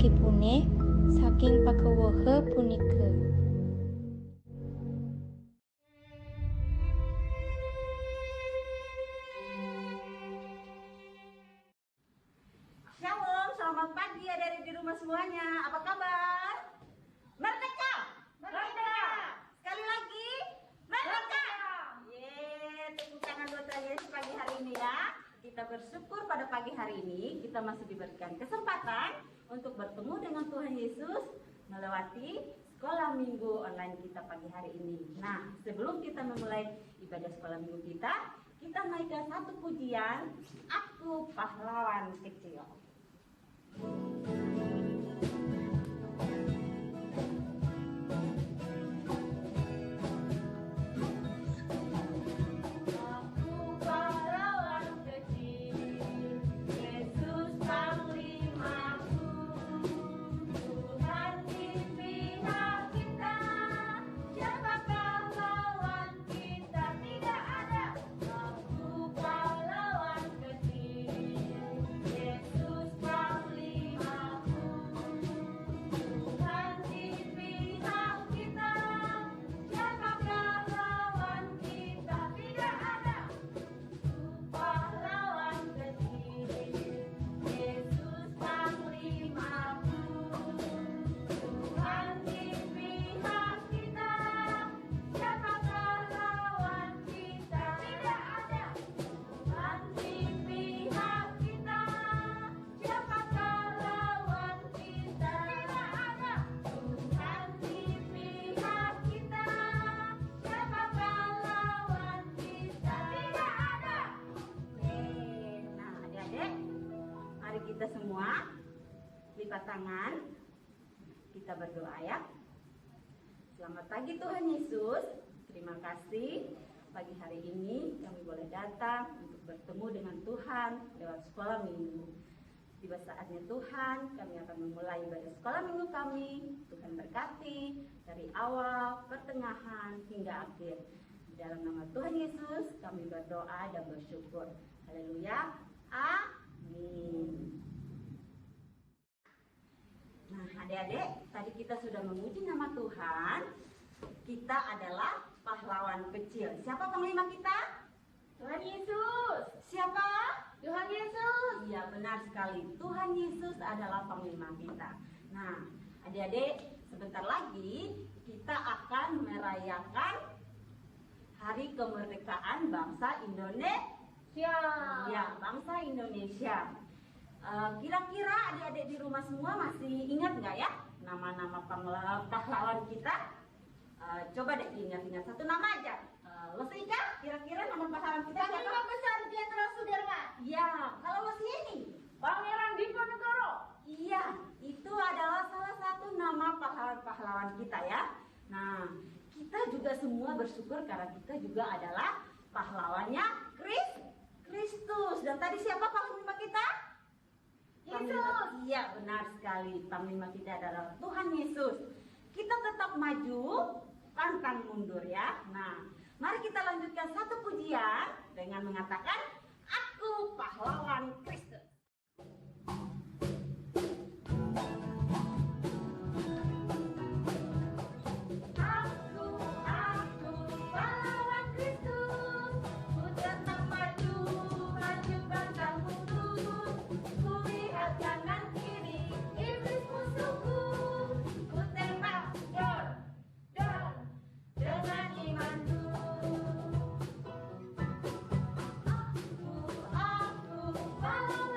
dipune saking pakewehe punike. Shalom, selamat pagi adik-adik di rumah semuanya. Apa kabar? Merdeka! Merdeka! Sekali lagi, merdeka! Tepuk tangan buat Yesus pagi hari ini ya. Kita bersyukur pada pagi hari ini kita masih diberikan kesempatan untuk bertemu dengan Tuhan Yesus melewati sekolah minggu online kita pagi hari ini. Nah, sebelum kita memulai ibadah sekolah minggu kita naikkan satu pujian, Aku Pahlawan Kecil. Kita semua lipat tangan, kita berdoa ya. Selamat pagi Tuhan Yesus, terima kasih pagi hari ini kami boleh datang untuk bertemu dengan Tuhan lewat sekolah minggu. Tiba saatnya Tuhan, kami akan memulai ibadah sekolah minggu kami. Tuhan berkati dari awal, pertengahan hingga akhir. Di dalam nama Tuhan Yesus kami berdoa dan bersyukur. Haleluya. Amin. Nah, adik-adik, tadi kita sudah memuji nama Tuhan. Kita adalah pahlawan kecil. Siapa panglima kita? Tuhan Yesus. Siapa? Tuhan Yesus. Iya, benar sekali. Tuhan Yesus adalah panglima kita. Nah, adik-adik, sebentar lagi kita akan merayakan Hari Kemerdekaan Bangsa Indonesia. Ya, bangsa Indonesia. Kira-kira adik-adik di rumah semua masih ingat nggak ya nama-nama pahlawan kita? Coba deh ingat-ingat satu nama aja. Lesika, kira-kira nama pahlawan kita siapa? Panglima Besar Jenderal Sudirman. Iya, kalau Lesia ini Pangeran Diponegoro. Iya, itu adalah salah satu nama pahlawan kita ya. Nah, kita juga semua bersyukur karena kita juga adalah pahlawannya Kristus. Dan tadi siapa panglima kita? Yesus. Iya, benar sekali. Panglima kita adalah Tuhan Yesus. Kita tetap maju, pantang mundur ya. Nah, mari kita lanjutkan satu pujian dengan mengatakan Aku Pahlawan Kristus. Pahlawan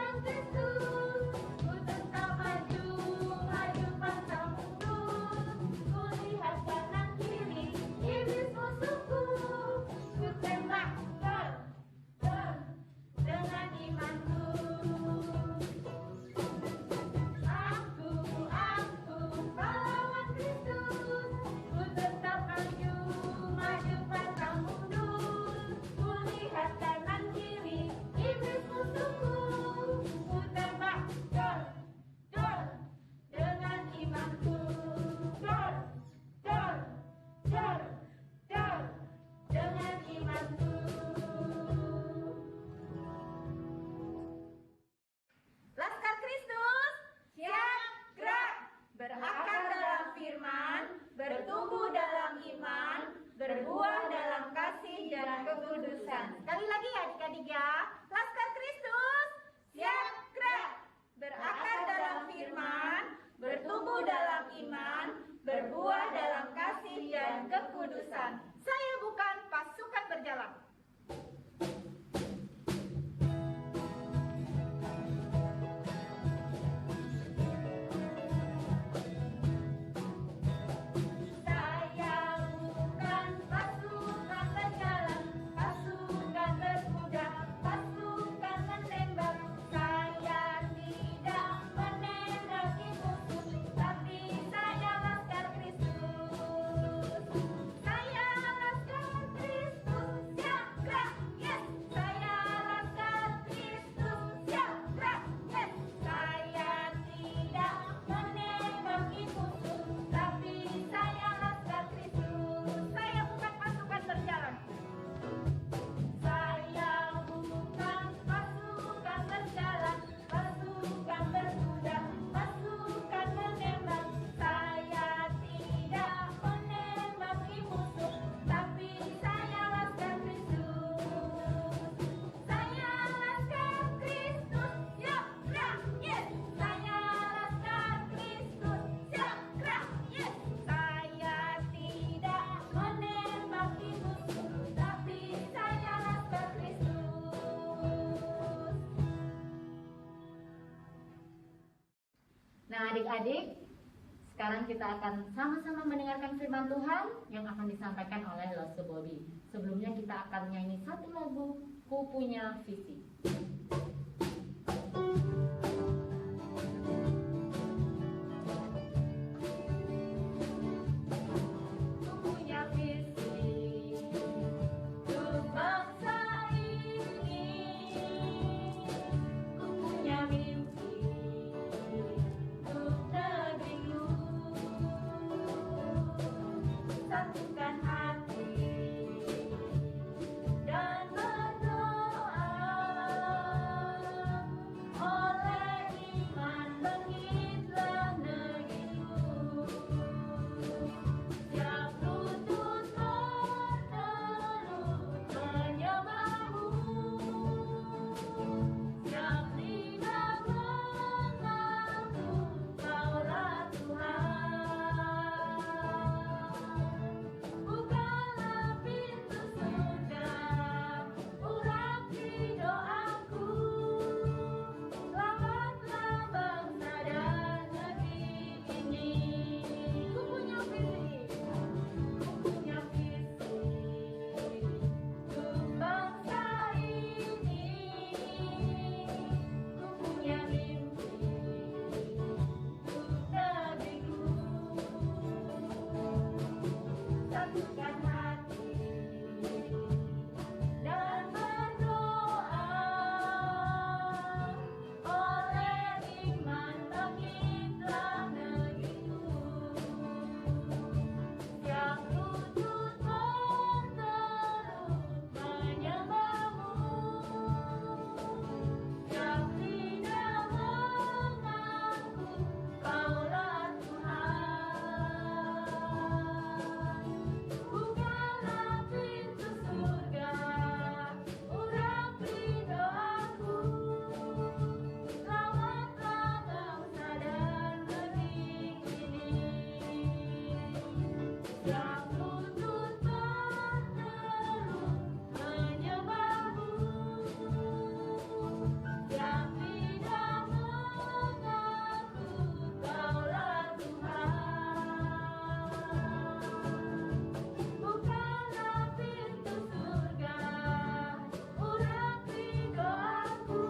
kekudusan. Sekali lagi ya adik-adik ya. Laskar Kristus, siap gerak. Berakar dalam firman, bertumbuh dalam iman, berbuah dalam kasih dan kekudusan. Saya bukan pasukan berjalan. Saya bukan pasukan berjalan, pasukan berkuda, pasukan menembak. Saya tidak menembaki musuh, tapi saya laskar Kristus. Saya laskar Kristus, siap gerak, yes. Saya laskar Kristus, siap gerak, yes. Saya tidak menembaki musuh, tapi saya laskar Kristus. Saya bukan pasukan berjalan. Saya bukan pasukan berjalan, pasukan berkuda, pasukan menembak. Saya tidak menembaki musuh, tapi saya laskar Kristus. Saya laskar Kristus, siap gerak, yes. Saya laskar Kristus, siap gerak, yes. Saya tidak menembaki musuh, tapi saya laskar Kristus. Nah adik-adik, sekarang kita akan sama-sama mendengarkan firman Tuhan yang akan disampaikan oleh Losu Bobby. Sebelumnya kita akan nyanyi satu lagu, Ku Punya Visi. Ku punya visi untuk bangsa ini. Ku punya mimpi untuk negeriku. Satukan hati dan berdoa. Oleh iman bangkitlah negeriku. Siap lutut berteduh menyembahmu. Siap lidah mengaku Kaulah Tuhan. Bukalah pintu surga, urapi doaku. Selamatlah bangsa dan negeri ini. Ku punya visi, ku punya visi untuk bangsa ini. Ku punya mimpi untuk negeriku. Satukan hati dan berdoa. Oleh iman bangkitlah negeriku. Siap lutut berteduh menyembahmu. Siap lidah mengaku Kaulah Tuhan. Bukalah pintu surga, urapi doaku. Selamatlah bangsa dan negeri ini. Siap lutut berteduh menyembahmu. Siap lidah mengaku Kaulah Tuhan. Bukalah pintu surga, urapi doaku.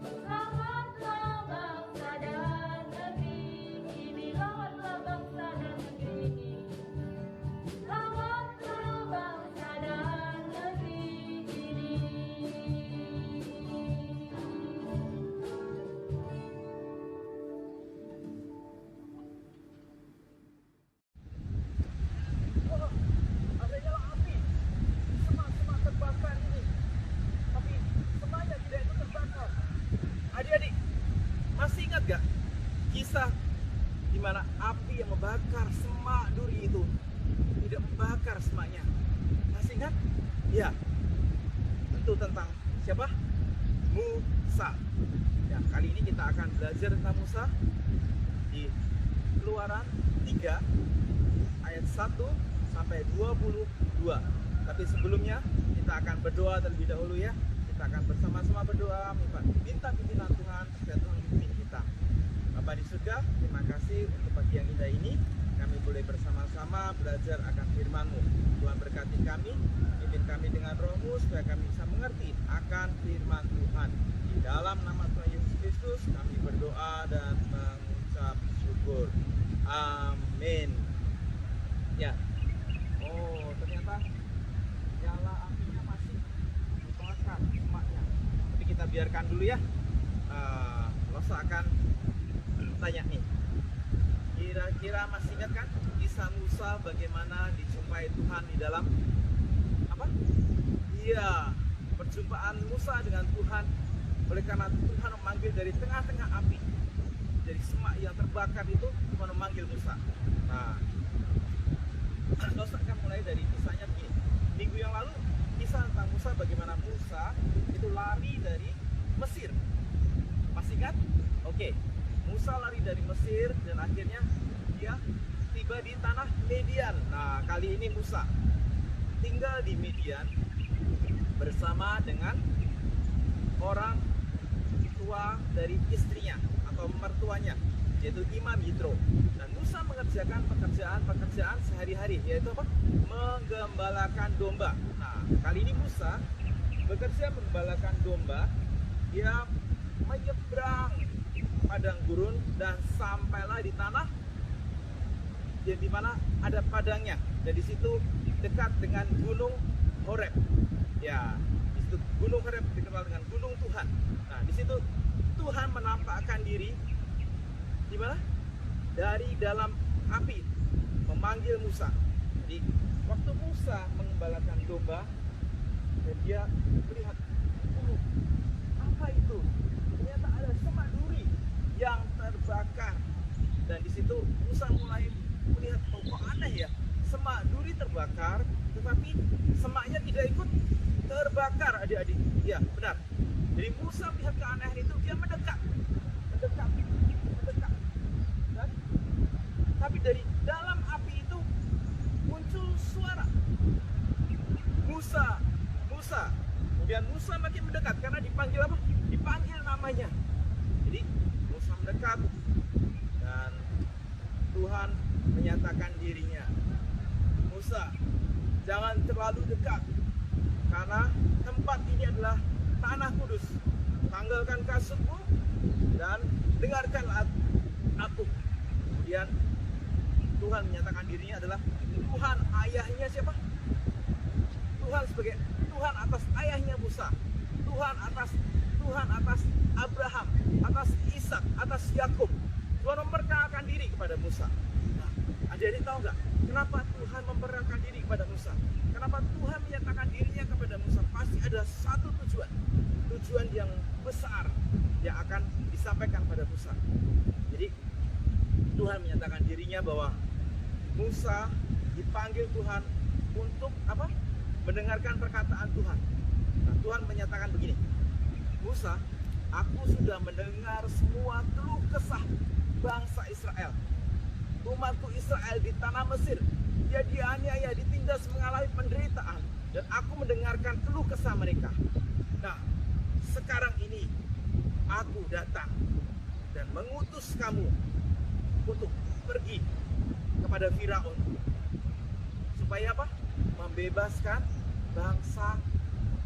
Selamatlah bangsa dan negeri ini. Selamatlah bangsa dan negeri ini. Selamatlah bangsa dan negeri ini. Ada nyala api. Semak-semak terbakar ini. Tapi semuanya tidak itu terbakar. Adik-adik, masih ingat gak kisah di mana api yang membakar semak duri itu tidak membakar semaknya? Masih ingat? Ya, tentu tentang siapa? Musa. Ya, kali ini kita akan belajar tentang Musa di Keluaran 3 ayat 1 sampai 22. Tapi sebelumnya kita akan berdoa terlebih dahulu ya. Kita akan bersama-sama berdoa minta pimpinan Tuhan supaya Tuhan memimpin kita. Bapa di surga, terima kasih untuk pagi yang indah ini. Kami boleh bersama-sama belajar akan firman-Mu. Tuhan berkati kami, pimpin kami dengan Roh-Mu supaya kami bisa mengerti akan firman Tuhan. Di dalam nama Tuhan Yesus Kristus kami berdoa dan mengucap syukur. Amin. Ya. Oh, ternyata nyala apinya masih dibakar semaknya. Tapi kita biarkan dulu ya. Losa akan tanya nih. Kira-kira masih ingat kan kisah Musa bagaimana dijumpai Tuhan di dalam apa? Iya, perjumpaan Musa dengan Tuhan. Oleh karena Tuhan memanggil dari tengah-tengah api, dari semak yang terbakar itu Tuhan memanggil Musa. Nah, Losa akan mulai dari kisahnya begini. Minggu yang lalu kisah tentang Musa bagaimana Musa itu lari dari Mesir. Masih ingat? Oke. Musa lari dari Mesir dan akhirnya dia tiba di tanah Median. Nah, kali ini Musa tinggal di Median bersama dengan orang tua dari istrinya atau mertuanya, yaitu Imam Yitro. Dan Musa mengerjakan pekerjaan sehari-hari, yaitu apa? Menggembalakan domba. Nah, kali ini Musa bekerja menggembalakan domba. Dia menyeberang padang gurun dan sampailah di tanah di mana ada padangnya, dan di situ dekat dengan Gunung Horeb. Ya, di situ Gunung Horeb dikenal dengan Gunung Tuhan. Nah, di situ Tuhan menampakkan diri di mana? Dari dalam api memanggil Musa. Jadi waktu Musa mengembalakan domba dan dia melihat, apa itu? Ternyata ada semak duri yang terbakar, dan di situ Musa mulai melihat, oh kok aneh ya, semak duri terbakar tetapi semaknya tidak ikut terbakar, adik-adik. Ya benar. Jadi Musa melihat keanehan itu, dia mendekat, dan tapi dari dalam api itu muncul suara, Musa. Kemudian Musa makin mendekat karena dipanggil apa? Dipanggil namanya. Jadi Musa mendekat dan Tuhan menyatakan dirinya, Musa, jangan terlalu dekat karena tempat ini adalah tanah kudus. Tanggalkan kasutmu dan dengarkan aku. Kemudian Tuhan menyatakan dirinya adalah Tuhan ayahnya siapa? Tuhan sebagai Tuhan atas ayahnya Musa, Tuhan atas Abraham, atas Ishak, atas Yakub. Tuhan memperkenalkan diri kepada Musa. Nah, adik-adik tahu nggak kenapa Tuhan memperkenalkan diri kepada Musa? Kenapa Tuhan menyatakan dirinya kepada Musa? Pasti ada satu tujuan yang besar yang akan disampaikan pada Musa. Jadi Tuhan menyatakan dirinya bahwa Musa dipanggil Tuhan untuk apa? Mendengarkan perkataan Tuhan. Nah, Tuhan menyatakan begini, Musa, aku sudah mendengar semua keluh kesah bangsa Israel. Umatku Israel di tanah Mesir, dia dianiaya, ditindas, mengalami penderitaan, dan aku mendengarkan keluh kesah mereka. Nah, sekarang ini aku datang dan mengutus kamu untuk pergi kepada Firaun supaya apa? Membebaskan bangsa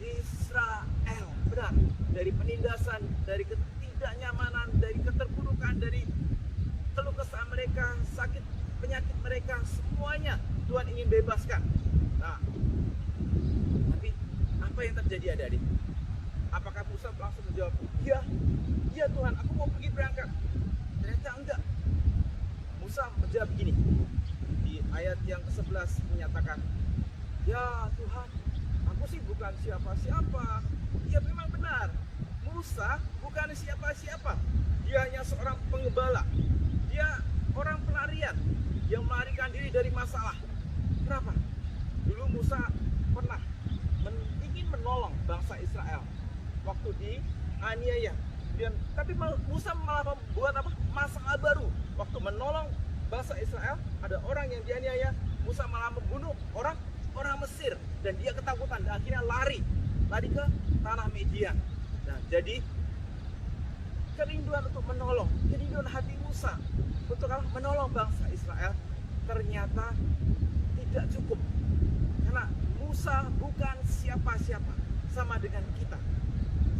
Israel. Benar, dari penindasan, dari ketidaknyamanan, dari keterpurukan, dari keluh kesah mereka, sakit penyakit mereka, semuanya Tuhan ingin bebaskan. Nah, tapi apa yang terjadi, adik-adik? Apakah Musa langsung menjawab, iya Tuhan, aku mau pergi berangkat? Ternyata enggak. Musa menjawab begini, di ayat yang ke-11 menyatakan, ya Tuhan, aku sih bukan siapa-siapa. Ya memang benar, Musa bukan siapa-siapa. Dia hanya seorang pengembala. Dia orang pelarian yang melarikan diri dari masalah. Kenapa? Dulu Musa pernah ingin menolong bangsa Israel waktu dianiaya. Tapi Musa malah membuat masalah baru. Waktu menolong bangsa Israel, ada orang yang dianiaya, Musa malah membunuh orang Mesir, dan dia ketakutan dan akhirnya lari ke tanah Midian. Nah, jadi kerinduan untuk menolong, kerinduan hati Musa untuk menolong bangsa Israel ternyata tidak cukup. Karena Musa bukan siapa-siapa, sama dengan kita.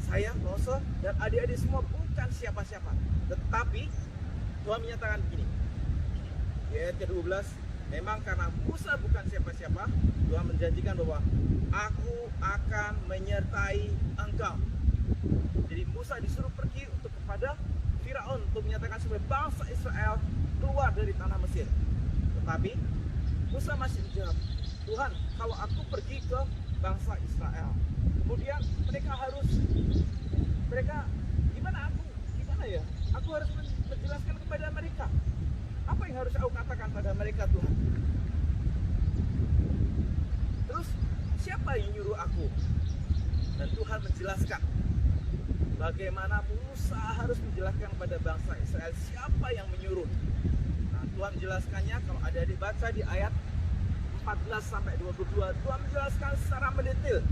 Saya, Mose, dan adik-adik semua bukan siapa-siapa. Tetapi Tuhan menyatakan begini, di ayat ke-12, memang karena Musa bukan siapa-siapa, Tuhan menjanjikan bahwa aku akan menyertai engkau. Jadi Musa disuruh pergi kepada Firaun untuk menyatakan supaya bangsa Israel keluar dari tanah Mesir. Tetapi Musa masih menjawab, Tuhan, kalau aku pergi ke bangsa Israel, kemudian mereka gimana ya? Aku harus menjelaskan kepada mereka. Apa yang harus aku katakan pada mereka, Tuhan? Terus siapa yang nyuruh aku? Dan Tuhan menjelaskan bagaimana Musa harus menjelaskan kepada bangsa Israel siapa yang menyuruh. Nah, Tuhan menjelaskannya kalau adik-adik baca di ayat 14 sampai 22, Tuhan menjelaskan secara mendetail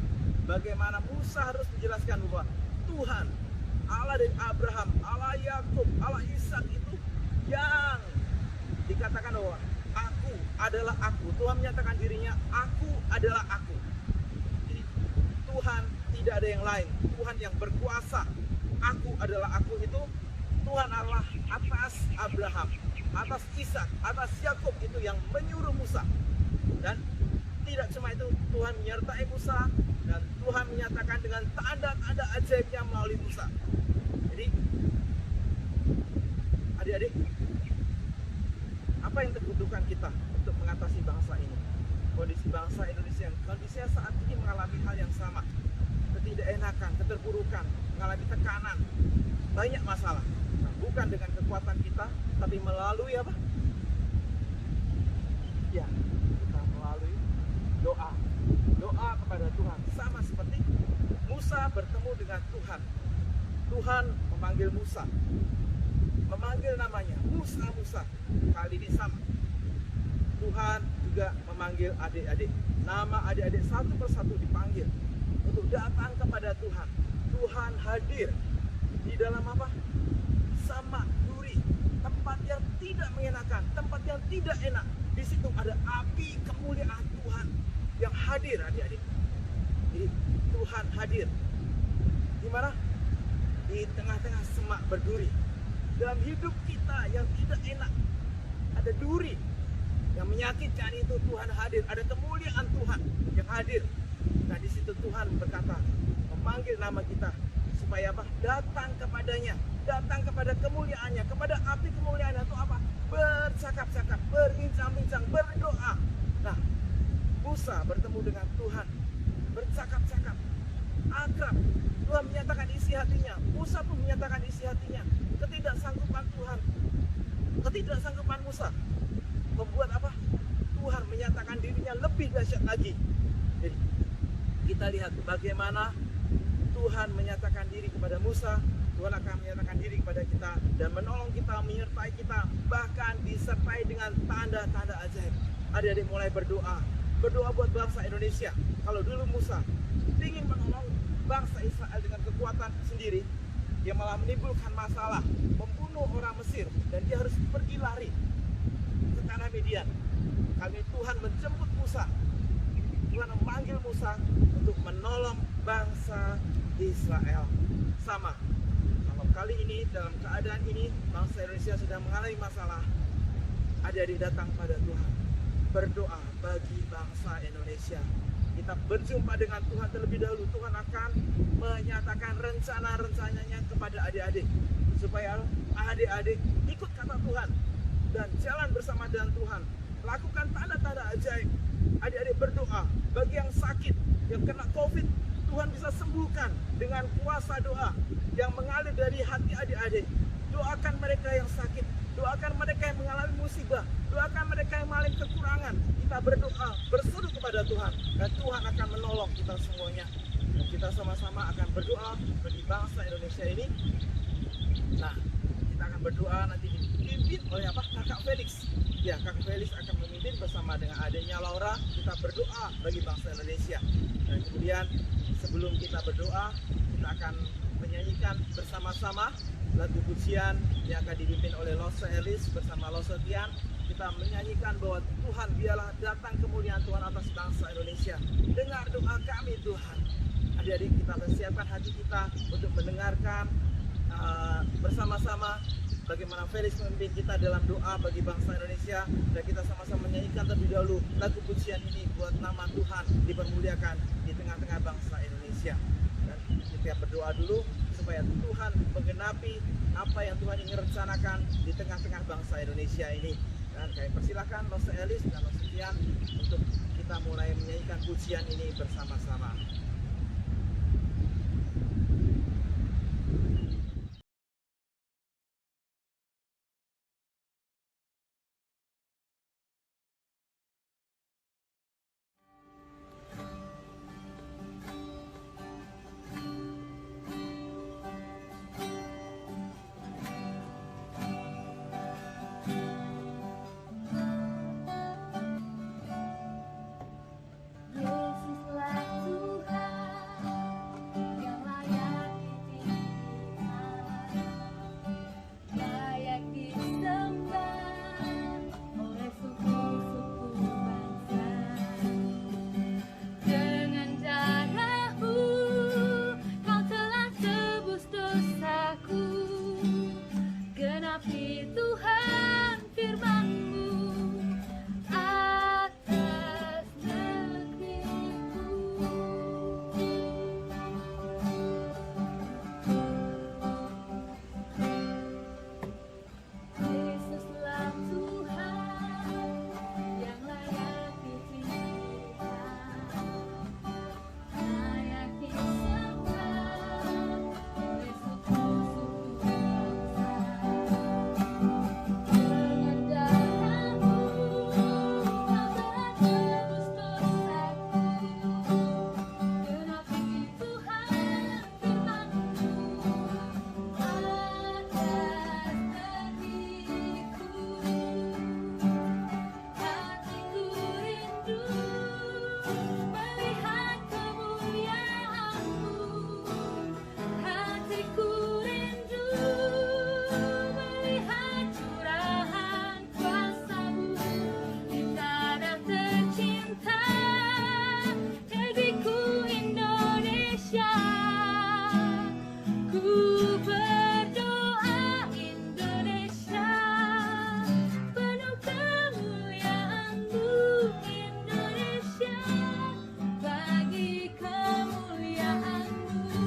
bagaimana Musa harus menjelaskan bahwa Tuhan, Allah dari Abraham, Allah Yakub, Allah Ishak itu yang dikatakan bahwa aku adalah aku. Tuhan menyatakan dirinya, aku adalah aku. Jadi, Tuhan tidak ada yang lain. Tuhan yang berkuasa. Aku adalah aku itu Tuhan Allah atas Abraham, atas Ishak, atas Yakub itu yang menyuruh Musa. Dan tidak cuma itu, Tuhan menyertai Musa dan Tuhan menyatakan dengan tanda-tanda ajaibnya melalui Musa. Jadi adik-adik, apa yang terbutuhkan kita untuk mengatasi bangsa ini? Kondisi bangsa Indonesia yang kondisinya saat ini mengalami hal yang sama. Ketidakenakan, keterpurukan, mengalami tekanan, banyak masalah. Nah, bukan dengan kekuatan kita, tapi melalui apa? Ya, kita melalui doa. Doa kepada Tuhan. Sama seperti Musa bertemu dengan Tuhan. Tuhan memanggil Musa. Memanggil namanya, Musa, Musa. Kali ini sama. Tuhan juga memanggil adik-adik. Nama adik-adik satu persatu dipanggil untuk datang kepada Tuhan. Tuhan hadir di dalam apa? Sama duri, tempat yang tidak mengenakan, tempat yang tidak enak. Di situ ada api kemuliaan Tuhan yang hadir, adik-adik. Jadi Tuhan hadir di mana? Di tengah-tengah semak berduri. Dalam hidup kita yang tidak enak, ada duri yang menyakitkan, itu Tuhan hadir. Ada kemuliaan Tuhan yang hadir. Nah, di situ Tuhan berkata, memanggil nama kita supaya apa? Datang kepadanya, datang kepada kemuliaannya, kepada api kemuliaannya. Itu apa? Bercakap-cakap, berbincang-bincang, berdoa. Nah, Musa bertemu dengan Tuhan, bercakap-cakap, akrab. Tuhan menyatakan isi hatinya, Musa pun menyatakan isi hatinya. Ketidaksanggupan Tuhan, ketidaksanggupan Musa membuat apa? Tuhan menyatakan dirinya lebih dahsyat lagi. Jadi kita lihat bagaimana Tuhan menyatakan diri kepada Musa, Tuhan akan menyatakan diri kepada kita dan menolong kita, menyertai kita, bahkan disertai dengan tanda-tanda ajaib. Adik-adik mulai berdoa buat bangsa Indonesia. Kalau dulu Musa ingin menolong bangsa Israel dengan kekuatan sendiri, dia malah menimbulkan masalah, membunuh orang Mesir, dan dia harus pergi lari ke tanah Midian. Kali Tuhan menjemput Musa, Tuhan memanggil Musa untuk menolong bangsa Israel. Sama, kalau kali ini dalam keadaan ini bangsa Indonesia sedang mengalami masalah, adik-adik datang pada Tuhan, berdoa bagi bangsa Indonesia. Kita berjumpa dengan Tuhan terlebih dahulu. Tuhan akan menyatakan rencana-rencananya kepada adik-adik, supaya adik-adik ikut kata Tuhan dan jalan bersama dengan Tuhan, lakukan tanda-tanda ajaib. Adik-adik berdoa bagi yang sakit, yang kena COVID, Tuhan bisa sembuhkan dengan kuasa doa yang mengalir dari hati adik-adik. Doakan mereka yang sakit, doakan mereka yang mengalami musibah, doakan mereka yang mengalami kekurangan. Kita berdoa, berseru kepada Tuhan, dan Tuhan akan menolong kita semuanya. Dan kita sama-sama akan berdoa bagi bangsa Indonesia ini. Nah, kita akan berdoa nanti dipimpin oleh Kakak Felix. Ya, Kakak Felix akan memimpin bersama dengan adiknya Laura. Kita berdoa bagi bangsa Indonesia. Dan kemudian sebelum kita berdoa, kita akan menyanyikan bersama-sama lagu pujian yang akan dipimpin oleh Lose Elis bersama Lose Tian. Kita menyanyikan bahwa Tuhan, biarlah datang kemuliaan Tuhan atas bangsa Indonesia. Dengar doa kami Tuhan. Adik-adik, kita persiapkan hati kita untuk mendengarkan bersama-sama bagaimana Felix memimpin kita dalam doa bagi bangsa Indonesia. Dan kita sama-sama menyanyikan terlebih dahulu lagu pujian ini buat nama Tuhan dipermuliakan di tengah-tengah bangsa Indonesia. Dan kita berdoa dulu supaya Tuhan menggenapi apa yang Tuhan ingin rencanakan di tengah-tengah bangsa Indonesia ini. Dan kami persilahkan Lose Elis dan Lose Tian untuk kita mulai menyanyikan pujian ini bersama-sama. Yesuslah Tuhan yang layak ditinggikan, layak disembah oleh suku-suku bangsa. Dengan darah-Mu Kau telah tebus dosaku, genapi Tuhan firman-Mu atas negeriku. Yesuslah Tuhan yang layak ditinggikan, layak disembah oleh suku-suku bangsa. Dengan darah-Mu Kau telah tebus dosaku, genapi Tuhan firman-Mu atas negeriku. Hatiku rindu melihat kemuliaan-Mu, hatiku rindu melihat curahan kuasa-Mu di tanah tercinta, negeriku Indonesia. Ku berdoa Indonesia, penuh kemuliaan-Mu Indonesia, bagi kemuliaan-Mu.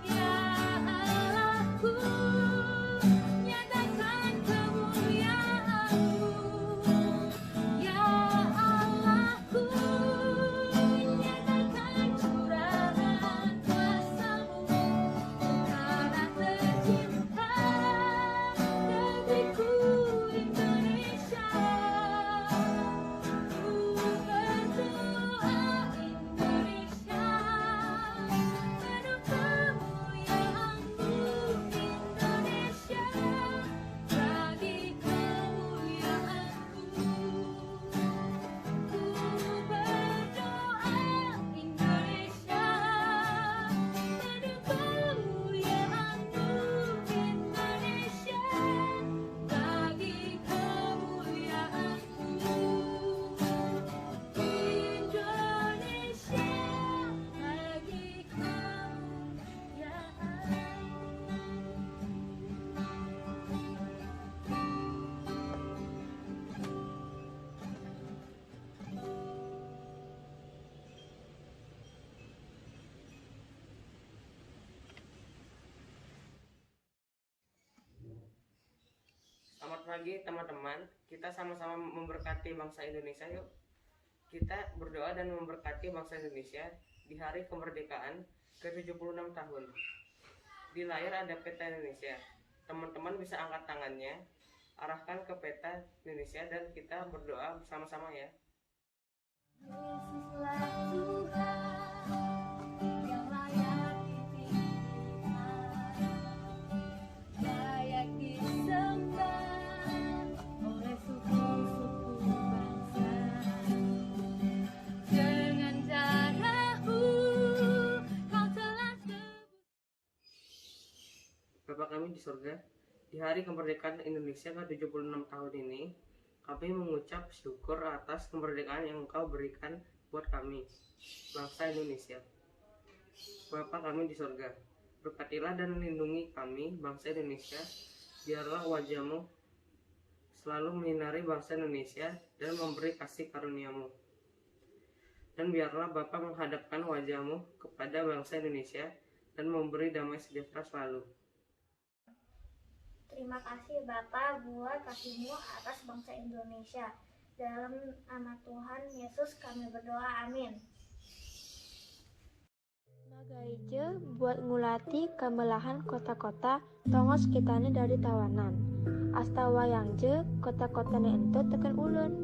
Ya Allahku, nyatakan kemuliaan-Mu. Ya Allahku, nyatakan curahan kuasa-Mu di tanah tercinta, negeriku Indonesia. Ku berdoa Indonesia, penuh kemuliaan-Mu Indonesia, bagi kemuliaan-Mu. Ku berdoa Indonesia, penuh kemuliaan-Mu Indonesia, bagi kemuliaan-Mu. Indonesia, bagi Selamat pagi teman-teman, kita sama-sama memberkati bangsa Indonesia yuk. Kita berdoa dan memberkati bangsa Indonesia di hari kemerdekaan ke-76 tahun. Di layar ada peta Indonesia. Teman-teman bisa angkat tangannya, arahkan ke peta Indonesia dan kita berdoa bersama-sama ya. Yesuslah Tuhan yang layak ditinggikan, layak disembah oleh suku-suku bangsa. Dengan darah-Mu Kau telah tebus. Bapa kami di surga, di hari kemerdekaan Indonesia ke-76 tahun ini, kami mengucap syukur atas kemerdekaan yang Engkau berikan buat kami, bangsa Indonesia. Bapa kami di surga, berkatilah dan lindungi kami, bangsa Indonesia. Biarlah wajah-Mu selalu menyinari bangsa Indonesia dan memberi kasih karunia-Mu. Dan biarlah Bapa menghadapkan wajah-Mu kepada bangsa Indonesia dan memberi damai sejahtera selalu. Terima kasih Bapa buat kasih-Mu atas bangsa Indonesia. Dalam nama Tuhan Yesus kami berdoa, amin. Magaije buat ngulati kemelahan kota-kota tongos kitane dari tawanan. Asta wayangje kota-kotane ento teken ulun.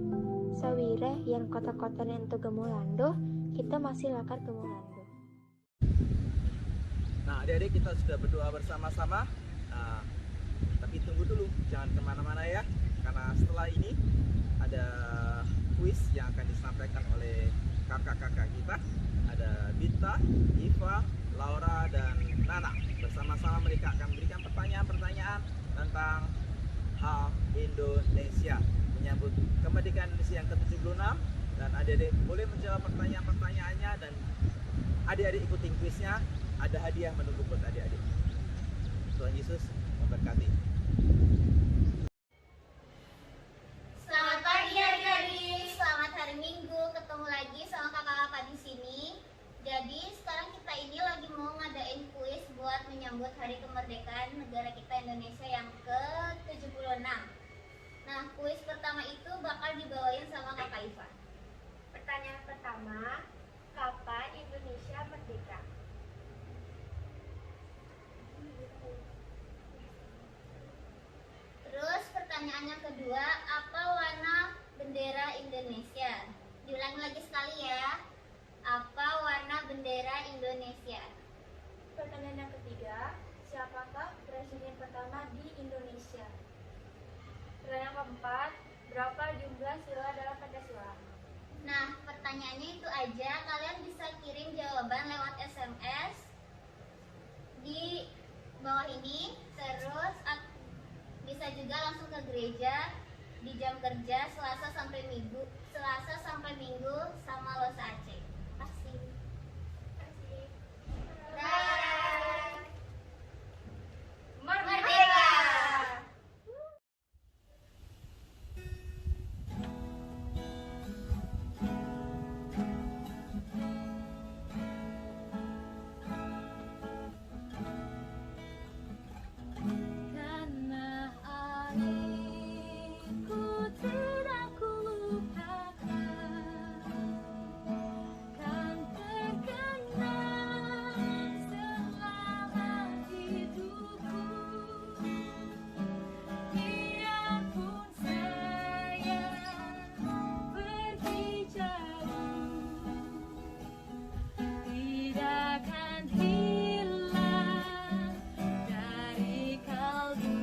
Sawire yang kota-kotane ento gemulandoh, kita masih lakar gemulandoh. Nah, adik-adik kita sudah berdoa bersama-sama. Nah, tapi tunggu dulu, jangan kemana-mana ya, karena setelah ini ada kuis yang akan disampaikan oleh kakak-kakak kita. Ada Bita, Iva, Laura, dan Nana. Bersama-sama mereka akan memberikan pertanyaan-pertanyaan tentang hal Indonesia, menyambut kemerdekaan Indonesia yang ke-76. Dan adik-adik boleh menjawab pertanyaan-pertanyaannya, dan adik-adik ikutin kuisnya. Ada hadiah menunggu buat adik-adik. Tuhan Yesus memberkati. Selamat pagi adik-adik, selamat hari Minggu, ketemu lagi sama kakak-kakak di sini. Jadi sekarang kita ini lagi mau ngadain kuis buat menyambut hari kemerdekaan negara kita Indonesia yang ke-76. Nah, kuis pertama itu bakal dibawain sama kakak Iva. Pertanyaan pertama, kapan Indonesia merdeka? Terus pertanyaan yang kedua, apa warna bendera Indonesia? Diulangi lagi sekali ya. Apa warna bendera Indonesia? Pertanyaan yang ketiga, siapakah presiden pertama di Indonesia? Pertanyaan keempat, berapa jumlah sila dalam Pancasila? Nah, pertanyaannya itu aja. Kalian bisa kirim jawaban lewat SMS di bawah ini. Terus bisa juga langsung ke gereja di jam kerja Selasa sampai Minggu sama Los Aceh. Kasih. Dah. Merdeka. Karena airku tidak kulupakan, kan terkenang selama hidupku. Biarpun saya pergi jauh, tidak akan hilang dari kalbu.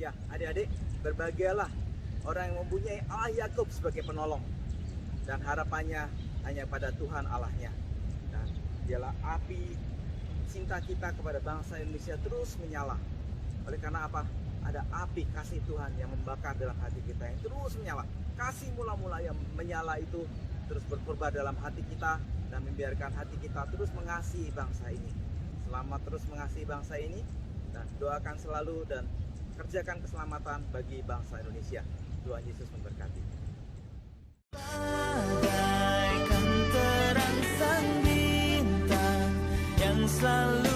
Ya, adik-adik, berbahagialah orang yang mempunyai Allah Yakub sebagai penolong dan harapannya hanya pada Tuhan Allahnya. Dan dialah api cinta kita kepada bangsa Indonesia terus menyala. Oleh karena apa? Ada api kasih Tuhan yang membakar dalam hati kita yang terus menyala. Kasih mula-mula yang menyala itu terus berkorban dalam hati kita dan membiarkan hati kita terus mengasihi bangsa ini. Selamat terus mengasihi bangsa ini dan doakan selalu dan kerjakan keselamatan bagi bangsa Indonesia. Tuhan Yesus memberkati. Bagaikan terang sang bintang yang selalu